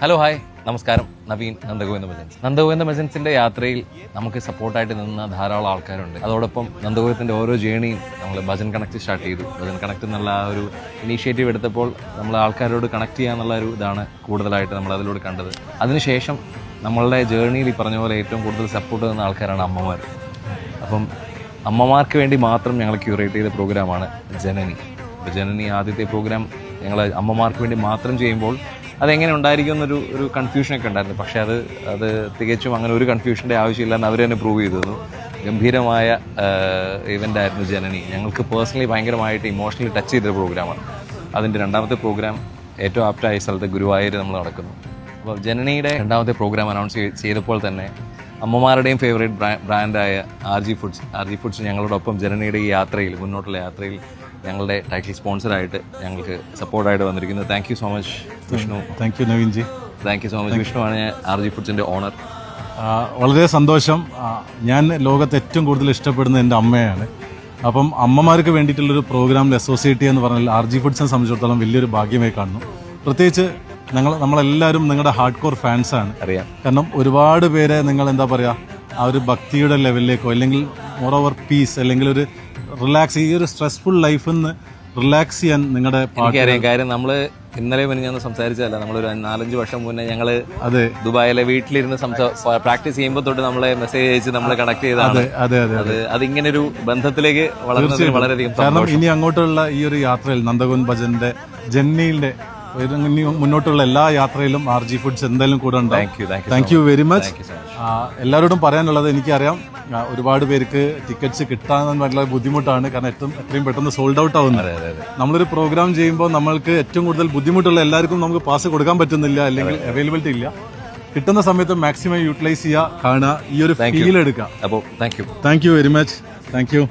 Hello hi നമസ്കാരം. നവീൻ, നന്ദഗോവിന്ദ മെസൻസ്. നന്ദഗോവിന്ദ മെസൻസിന്റെ യാത്രയിൽ നമുക്ക് സപ്പോർട്ടായിട്ട് നിന്ന ധാരാളം ആൾക്കാരുണ്ട്. അതോടൊപ്പം നന്ദഗോവിന്ദത്തിന്റെ ഓരോ ജേണിയും നമ്മൾ ഭജൻ കണക്ട് സ്റ്റാർട്ട് ചെയ്തു. ഭജൻ കണക്ട് എന്നുള്ള ആ ഒരു ഇനീഷ്യേറ്റീവ് എടുത്തപ്പോൾ നമ്മൾ ആൾക്കാരോട് കണക്ട് ചെയ്യാന്നുള്ള ഒരു ഇതാണ് കൂടുതലായിട്ട് നമ്മൾ അതിലൂടെ കണ്ടത്. അതിനുശേഷം നമ്മളുടെ ജേണിയിൽ ഈ പറഞ്ഞ പോലെ ഏറ്റവും കൂടുതൽ സപ്പോർട്ട് തന്ന ആൾക്കാരാണ് അമ്മമാർ. അപ്പം അമ്മമാർക്ക് വേണ്ടി മാത്രം ഞങ്ങൾ ക്യൂറേറ്റ് ചെയ്ത പ്രോഗ്രാമാണ് ജനനി. അപ്പോൾ ജനനി ആദ്യത്തെ പ്രോഗ്രാം ഞങ്ങൾ അമ്മമാർക്ക് വേണ്ടി മാത്രം ചെയ്യുമ്പോൾ അതെങ്ങനെ ഉണ്ടായിരിക്കും എന്നൊരു കൺഫ്യൂഷനൊക്കെ ഉണ്ടായിരുന്നു. പക്ഷേ അത് തികച്ചും അങ്ങനെ ഒരു കൺഫ്യൂഷൻ്റെ ആവശ്യമില്ലെന്ന് അവർ തന്നെ പ്രൂവ് ചെയ്തു തന്നു. ഗംഭീരമായ ഇവൻ്റ് ആയിരുന്നു ജനനി. ഞങ്ങൾക്ക് പേഴ്സണലി ഭയങ്കരമായിട്ട് ഇമോഷണലി ടച്ച് ചെയ്തൊരു പ്രോഗ്രാമാണ്. അതിൻ്റെ രണ്ടാമത്തെ പ്രോഗ്രാം ഏറ്റവും ആപ്റ്റായ സ്ഥലത്ത് ഗുരുവായൂർ നമ്മൾ നടക്കുന്നു. അപ്പോൾ ജനനിയുടെ രണ്ടാമത്തെ പ്രോഗ്രാം അനൗൺസ് ചെയ്തപ്പോൾ തന്നെ അമ്മമാരുടെയും ഫേവറേറ്റ് ബ്രാൻഡായ ആർ ജി ഫുഡ്സ് ഞങ്ങളോടൊപ്പം ജനനിയുടെ ഈ യാത്രയിൽ, മുന്നോട്ടുള്ള യാത്രയിൽ ഞങ്ങളുടെ ടൈറ്റിൽ സ്പോൺസറായിട്ട് ഞങ്ങൾക്ക് സപ്പോർട്ടായിട്ട് വന്നിരിക്കുന്നത്. Thank you so much Vishnu. Thank you Naveen ji. Thank you so much. വിഷ്ണുവാണ് ഞാൻ ആർ ജി ഫുഡ്സിൻ്റെ ഓണർ. വളരെ സന്തോഷം. ഞാൻ ലോകത്ത് ഏറ്റവും കൂടുതൽ ഇഷ്ടപ്പെടുന്നത് എൻ്റെ അമ്മയാണ്. അപ്പം അമ്മമാർക്ക് വേണ്ടിയിട്ടുള്ളൊരു പ്രോഗ്രാമിൽ അസോസിയേറ്റ് ചെയ്യുക എന്ന് പറഞ്ഞാൽ ആർ ജി ഫുഡ്സിനെ സംബന്ധിച്ചിടത്തോളം വലിയൊരു ഭാഗ്യമായി കാണുന്നു. പ്രത്യേകിച്ച് നമ്മളെല്ലാവരും നിങ്ങളുടെ ഹാർഡ് കോർ ഫാൻസാണ്. അറിയാം. കാരണം ഒരുപാട് പേരെ നിങ്ങൾ എന്താ പറയുക, ആ ഒരു ഭക്തിയുടെ ലെവലിലേക്കോ അല്ലെങ്കിൽ മോർ ഓവർ പീസ് അല്ലെങ്കിൽ ഒരു റിലാക്സ്, ഈ ഒരു സ്ട്രെസ്ഫുൾ ലൈഫിൽ നിന്ന് റിലാക്സ് ചെയ്യാൻ നിങ്ങളുടെ എനിക്കറിയാം. കാര്യം നമ്മൾ ഇന്നലെ ഞാൻ സംസാരിച്ചതല്ല, നമ്മളൊരു 4-5 വർഷം മുന്നേ ഞങ്ങൾ ദുബായിലെ വീട്ടിലിരുന്ന് പ്രാക്ടീസ് ചെയ്യുമ്പോൾ തൊട്ട് നമ്മളെ മെസ്സേജ് അയച്ച് നമ്മൾ കണക്ട് ചെയ്താണ്. അതിങ്ങനെ ഒരു ബന്ധത്തിലേക്ക് വളരെയധികം. കാരണം ഇനി അങ്ങോട്ടുള്ള ഈ ഒരു യാത്രയിൽ നന്ദഗോവിന്ദ് ഭജന്റെ ജന്നിയുടെ മുന്നോട്ടുള്ള എല്ലാ യാത്രയിലും ആർ ജി ഫുഡ്സ് എന്തായാലും കൂടെ ഉണ്ടാവും. Thank you very much. എല്ലാവരോടും പറയാനുള്ളത്, എനിക്കറിയാം ഒരുപാട് പേർക്ക് ടിക്കറ്റ്സ് കിട്ടാൻ വളരെ ബുദ്ധിമുട്ടാണ്. കാരണം എത്രയും പെട്ടെന്ന് സോൾഡ് ഔട്ട് ആവുന്നത്. നമ്മളൊരു പ്രോഗ്രാം ചെയ്യുമ്പോൾ നമ്മൾക്ക് ഏറ്റവും കൂടുതൽ ബുദ്ധിമുട്ടുള്ള എല്ലാവർക്കും നമുക്ക് പാസ് കൊടുക്കാൻ പറ്റുന്നില്ല, അല്ലെങ്കിൽ അവൈലബിലിറ്റി ഇല്ല. കിട്ടുന്ന സമയത്ത് മാക്സിമം യൂട്ടിലൈസ് ചെയ്യുക, കാണുക, ഈ ഒരു ഫീൽ എടുക്കുക. അപ്പോൾ thank you very much. Thank you.